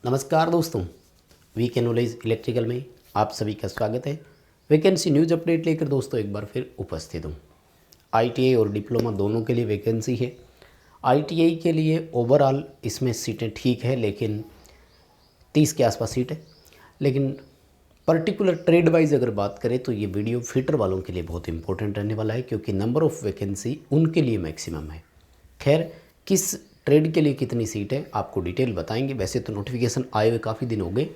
नमस्कार दोस्तों, VK knowledge electrical में आप सभी का स्वागत है। वैकेंसी न्यूज़ अपडेट लेकर दोस्तों एक बार फिर उपस्थित हूँ। आईटीआई और डिप्लोमा दोनों के लिए वैकेंसी है। आईटीआई के लिए ओवरऑल इसमें सीटें ठीक है, लेकिन 30 के आसपास सीट है। लेकिन पर्टिकुलर ट्रेड वाइज अगर बात करें तो ये वीडियो फिटर वालों के लिए बहुत इंपॉर्टेंट रहने वाला है, क्योंकि नंबर ऑफ़ वैकेंसी उनके लिए मैक्सिमम है। खैर, किस ट्रेड के लिए कितनी सीट है आपको डिटेल बताएंगे। वैसे तो नोटिफिकेशन आए हुए काफ़ी दिन हो गए।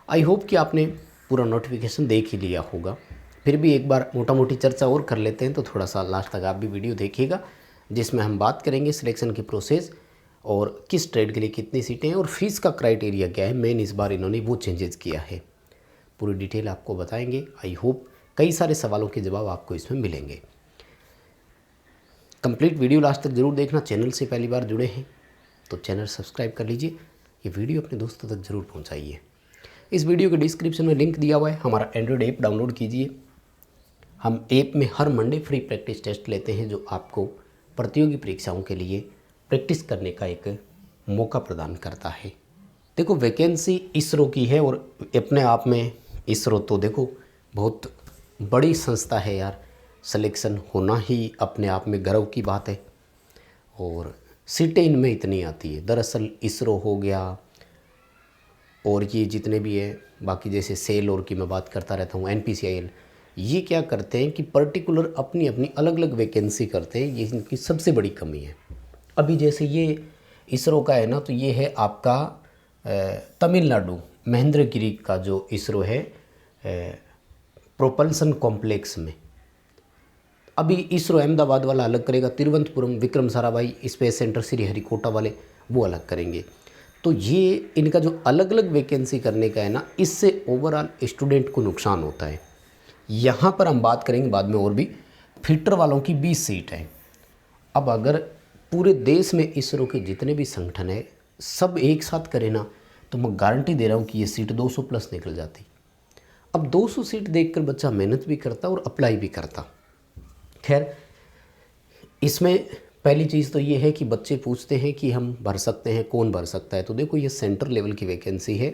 आई होप कि आपने पूरा नोटिफिकेशन देख ही लिया होगा। फिर भी एक बार मोटा मोटी चर्चा और कर लेते हैं, तो थोड़ा सा लास्ट तक आप भी वीडियो देखिएगा, जिसमें हम बात करेंगे सिलेक्शन की प्रोसेस और किस ट्रेड के लिए कितनी सीटें हैं और फीस का क्राइटेरिया क्या है। मेन इस बार इन्होंने वो चेंजेस किया है, पूरी डिटेल आपको बताएंगे। आई होप कई सारे सवालों के जवाब आपको इसमें मिलेंगे। कंप्लीट वीडियो लास्ट तक जरूर देखना। चैनल से पहली बार जुड़े हैं तो चैनल सब्सक्राइब कर लीजिए। ये वीडियो अपने दोस्तों तक ज़रूर पहुंचाइए। इस वीडियो के डिस्क्रिप्शन में लिंक दिया हुआ है, हमारा एंड्रॉयड ऐप डाउनलोड कीजिए। हम ऐप में हर मंडे फ्री प्रैक्टिस टेस्ट लेते हैं, जो आपको प्रतियोगी परीक्षाओं के लिए प्रैक्टिस करने का एक मौका प्रदान करता है। देखो, वैकेंसी इसरो की है और अपने आप में इसरो तो देखो बहुत बड़ी संस्था है यार। सिलेक्शन होना ही अपने आप में गर्व की बात है और सीटें इनमें इतनी आती है। दरअसल इसरो हो गया और ये जितने भी है बाकी, जैसे सेल और की मैं बात करता रहता हूँ, एनपीसीआईएल, ये क्या करते हैं कि पर्टिकुलर अपनी अपनी अलग अलग वैकेंसी करते हैं। ये इनकी सबसे बड़ी कमी है। अभी जैसे ये इसरो का है ना, तो ये है आपका तमिलनाडु महेंद्रगिरी का जो इसरो है प्रोपल्सन कॉम्प्लेक्स में। अभी इसरो अहमदाबाद वाला अलग करेगा, तिरुवनंतपुरम विक्रम साराभाई स्पेस सेंटर श्रीहरिकोटा वाले वो अलग करेंगे। तो ये इनका जो अलग अलग वैकेंसी करने का है ना, इससे ओवरऑल स्टूडेंट को नुकसान होता है। यहाँ पर हम बात करेंगे बाद में और भी। फिटर वालों की 20 सीट है। अब अगर पूरे देश में इसरो के जितने भी संगठन है सब एक साथ करें ना, तो मैं गारंटी दे रहा हूँ कि ये सीट 200 प्लस निकल जाती। अब 200 सीट देखकर बच्चा मेहनत भी करता और अप्लाई भी करता। खैर, इसमें पहली चीज़ तो ये है कि बच्चे पूछते हैं कि हम भर सकते हैं, कौन भर सकता है। तो देखो, ये सेंटर लेवल की वैकेंसी है।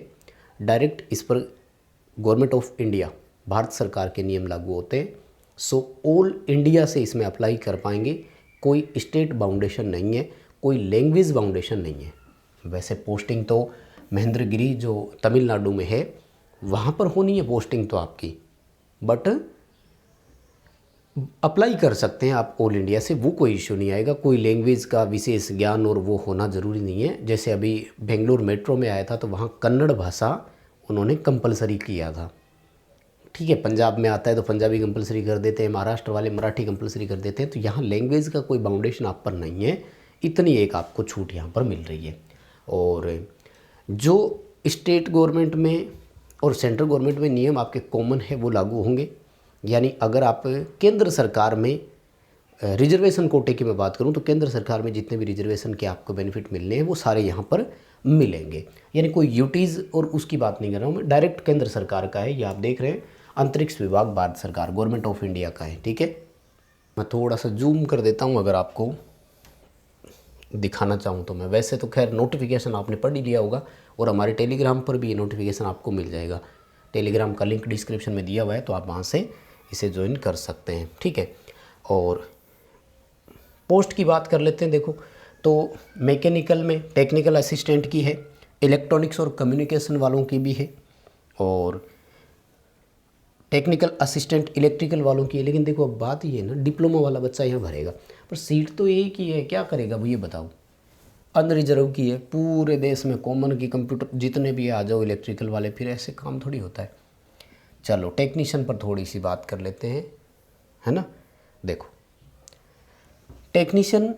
डायरेक्ट इस पर गवर्नमेंट ऑफ इंडिया, भारत सरकार के नियम लागू होते हैं। सो ऑल इंडिया से इसमें अप्लाई कर पाएंगे। कोई स्टेट बाउंडेशन नहीं है, कोई लैंग्वेज बाउंडेशन नहीं है। वैसे पोस्टिंग तो महेंद्रगिरी जो तमिलनाडु में है वहाँ पर होनी है पोस्टिंग तो आपकी, बट अप्लाई कर सकते हैं आप ऑल इंडिया से, वो कोई इश्यू नहीं आएगा। कोई लैंग्वेज का विशेष ज्ञान और वो होना ज़रूरी नहीं है। जैसे अभी बेंगलुरु मेट्रो में आया था तो वहाँ कन्नड़ भाषा उन्होंने कंपलसरी किया था। ठीक है, पंजाब में आता है तो पंजाबी कंपलसरी कर देते हैं, महाराष्ट्र वाले मराठी कंपलसरी कर देते हैं। तो यहाँ लैंग्वेज का कोई बाउंडेशन आप पर नहीं है, इतनी एक आपको छूट यहाँ पर मिल रही है। और जो स्टेट गवर्नमेंट में और सेंट्रल गवर्नमेंट में नियम आपके कॉमन है वो लागू होंगे। यानी अगर आप केंद्र सरकार में रिजर्वेशन कोटे की मैं बात करूं, तो केंद्र सरकार में जितने भी रिजर्वेशन के आपको बेनिफिट मिलने हैं वो सारे यहाँ पर मिलेंगे। यानी कोई यूटीज़ और उसकी बात नहीं कर रहा हूँ मैं, डायरेक्ट केंद्र सरकार का है। ये आप देख रहे हैं, अंतरिक्ष विभाग भारत सरकार गवर्नमेंट ऑफ इंडिया का है। ठीक है, मैं थोड़ा सा जूम कर देता हूँ अगर आपको दिखाना चाहूँ तो मैं। वैसे तो खैर नोटिफिकेशन आपने पढ़ ही लिया होगा और हमारे टेलीग्राम पर भी ये नोटिफिकेशन आपको मिल जाएगा। टेलीग्राम का लिंक डिस्क्रिप्शन में दिया हुआ है, तो आप वहाँ से इसे ज्वाइन कर सकते हैं। ठीक है, और पोस्ट की बात कर लेते हैं। देखो, तो मैकेनिकल में टेक्निकल असिस्टेंट की है, इलेक्ट्रॉनिक्स और कम्युनिकेशन वालों की भी है, और टेक्निकल असिस्टेंट इलेक्ट्रिकल वालों की है। लेकिन देखो, अब बात ये है ना, डिप्लोमा वाला बच्चा यहाँ भरेगा, पर सीट तो एक ही है, क्या करेगा वो ये बताओ। अनरिजर्व की है, पूरे देश में कॉमन की कंप्यूटर जितने भी आ जाओ इलेक्ट्रिकल वाले, फिर ऐसे काम थोड़ी होता है। चलो टेक्नीशियन पर थोड़ी सी बात कर लेते हैं, है ना। देखो, टेक्नीशियन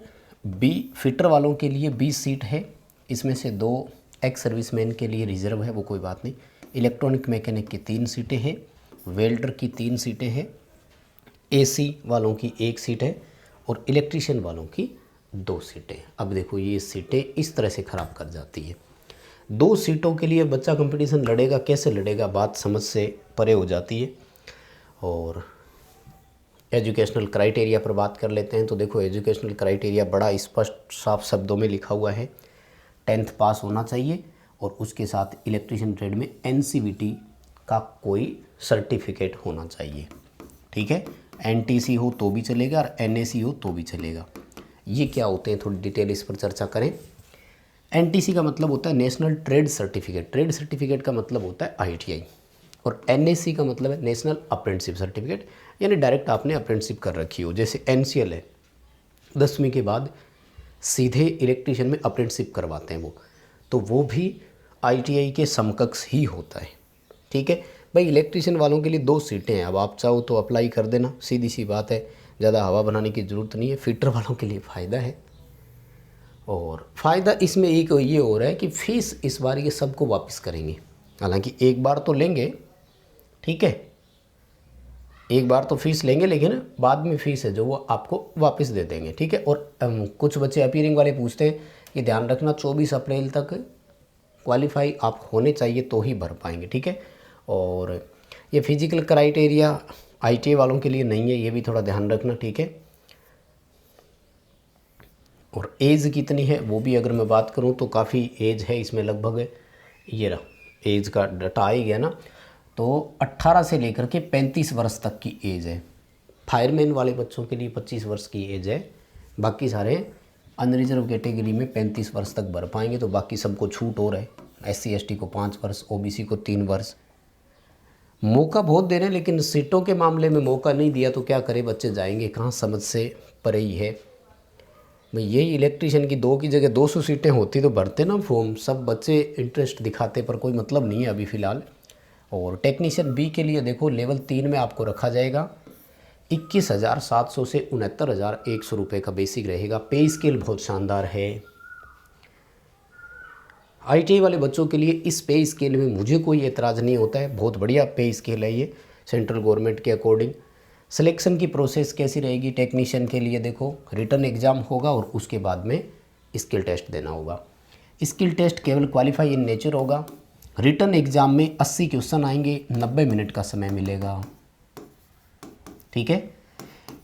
बी फिटर वालों के लिए 20 सीट है। इसमें से 2 एक्स सर्विसमैन के लिए रिजर्व है, वो कोई बात नहीं। इलेक्ट्रॉनिक मैकेनिक की 3 सीटें हैं, वेल्डर की 3 सीटें हैं, एसी वालों की 1 सीट है और इलेक्ट्रीशियन वालों की 2 सीटें। अब देखो, ये सीटें इस तरह से ख़राब कर जाती है। 2 सीटों के लिए बच्चा कंपटीशन लड़ेगा, कैसे लड़ेगा, बात समझ से परे हो जाती है। और एजुकेशनल क्राइटेरिया पर बात कर लेते हैं। तो देखो, एजुकेशनल क्राइटेरिया बड़ा स्पष्ट साफ शब्दों में लिखा हुआ है। 10th पास होना चाहिए और उसके साथ इलेक्ट्रीशियन ट्रेड में NCVT का कोई सर्टिफिकेट होना चाहिए, ठीक है। NTC हो तो भी चलेगा और NAC हो तो भी चलेगा। ये क्या होते हैं, थोड़ी डिटेल इस पर चर्चा करें। NTC का मतलब होता है national trade certificate, trade certificate का मतलब होता है ITI, और NAC का मतलब है नेशनल अप्रेंटिसशिप सर्टिफिकेट, यानी डायरेक्ट आपने अप्रेंटिसशिप कर रखी हो। जैसे NCL है, 10वीं के बाद सीधे इलेक्ट्रीशियन में अप्रेंटिसशिप करवाते हैं वो, तो वो भी ITI के समकक्ष ही होता है, ठीक है भाई। इलेक्ट्रीशियन वालों के लिए 2 सीटें हैं, अब आप चाहो तो अप्लाई कर देना, सीधी सी बात है, ज़्यादा हवा बनाने की ज़रूरत नहीं है। फिटर वालों के लिए फ़ायदा है, और फ़ायदा इसमें एक ये हो रहा है कि फ़ीस इस बार ये सबको वापस करेंगे। हालांकि एक बार तो लेंगे, ठीक है, एक बार तो फ़ीस लेंगे, लेकिन बाद में फ़ीस है जो वो आपको वापस दे देंगे, ठीक है। और कुछ बच्चे अपीयरिंग वाले पूछते हैं कि ध्यान रखना 24 अप्रैल तक क्वालिफाई आप होने चाहिए तो ही भर पाएंगे, ठीक है। और ये फिजिकल क्राइटेरिया ITA वालों के लिए नहीं है, ये भी थोड़ा ध्यान रखना, ठीक है। और एज कितनी है वो भी अगर मैं बात करूं तो काफ़ी एज है इसमें, लगभग ये रहा एज का डाटा आ ही गया ना, तो 18 से लेकर के 35 वर्ष तक की एज है। फायरमैन वाले बच्चों के लिए 25 वर्ष की एज है, बाकी सारे अनरिजर्व कैटेगरी में 35 वर्ष तक भर पाएंगे, तो बाकी सबको छूट हो रहा है। SC ST को 5 वर्ष, OBC को 3 वर्ष। मौका बहुत दे रहे हैं, लेकिन सीटों के मामले में मौका नहीं दिया तो क्या करे, बच्चे जाएंगे कहाँ, समझ से परे ही है भाई। यही इलेक्ट्रीशियन की 2 की जगह 200 सीटें होती तो भरते ना फॉर्म, सब बच्चे इंटरेस्ट दिखाते, पर कोई मतलब नहीं है अभी फ़िलहाल। और टेक्नीशियन B के लिए देखो लेवल 3 में आपको रखा जाएगा 21,700 से 69,100 रुपये का बेसिक रहेगा। पे स्केल बहुत शानदार है। ITI वाले बच्चों के लिए इस पे स्केल में मुझे कोई एतराज़ नहीं होता है, बहुत बढ़िया पे स्केल है ये सेंट्रल गवर्नमेंट के अकॉर्डिंग। सिलेक्शन की प्रोसेस कैसी रहेगी टेक्नीशियन के लिए, देखो रिटन एग्ज़ाम होगा और उसके बाद में स्किल टेस्ट देना होगा। स्किल टेस्ट केवल क्वालिफाई इन नेचर होगा। रिटन एग्ज़ाम में 80 क्वेश्चन आएंगे, 90 मिनट का समय मिलेगा, ठीक है।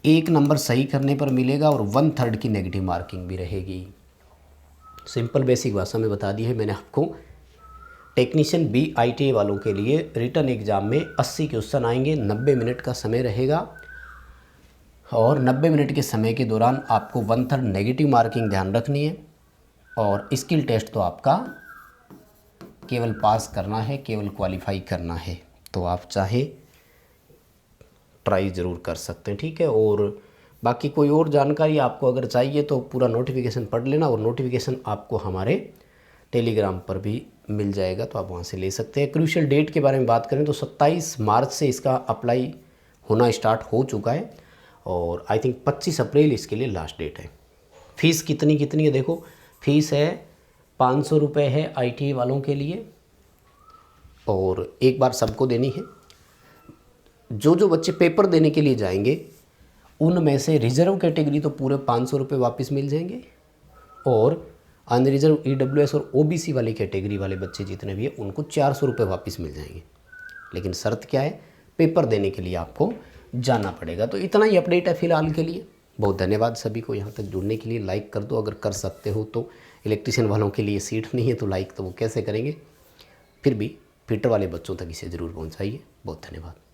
1 नंबर सही करने पर मिलेगा और 1/3 की नेगेटिव मार्किंग भी रहेगी। सिंपल बेसिक भाषा में बता दी है मैंने आपको। टेक्नीशियन B ITA वालों के लिए रिटन एग्ज़ाम में 80 क्वेश्चन आएंगे, 90 मिनट का समय रहेगा, और 90 मिनट के समय के दौरान आपको 1/3 नेगेटिव मार्किंग ध्यान रखनी है। और स्किल टेस्ट तो आपका केवल पास करना है, केवल क्वालिफाई करना है, तो आप चाहे ट्राई ज़रूर कर सकते हैं, ठीक है। और बाकी कोई और जानकारी आपको अगर चाहिए तो पूरा नोटिफिकेशन पढ़ लेना, और नोटिफिकेशन आपको हमारे टेलीग्राम पर भी मिल जाएगा, तो आप वहाँ से ले सकते हैं। क्रूशियल डेट के बारे में बात करें तो 27 मार्च से इसका अप्लाई होना स्टार्ट हो चुका है, और आई थिंक 25 अप्रैल इसके लिए लास्ट डेट है। फ़ीस कितनी है देखो, फ़ीस है 500 रुपये है ITA वालों के लिए, और एक बार सबको देनी है। जो बच्चे पेपर देने के लिए जाएंगे उनमें से रिजर्व कैटेगरी तो पूरे 500 रुपये वापस मिल जाएंगे, और अनरिजर्व EWS और OBC वाली कैटेगरी वाले बच्चे जितने भी हैं उनको 400 रुपये वापस मिल जाएंगे। लेकिन शर्त क्या है, पेपर देने के लिए आपको जाना पड़ेगा। तो इतना ही अपडेट है फ़िलहाल के लिए। बहुत धन्यवाद सभी को यहाँ तक जुड़ने के लिए। लाइक कर दो अगर कर सकते हो तो। इलेक्ट्रीशियन वालों के लिए सीट नहीं है तो लाइक तो वो कैसे करेंगे, फिर भी फिटर वाले बच्चों तक इसे ज़रूर पहुँचाइए। बहुत धन्यवाद।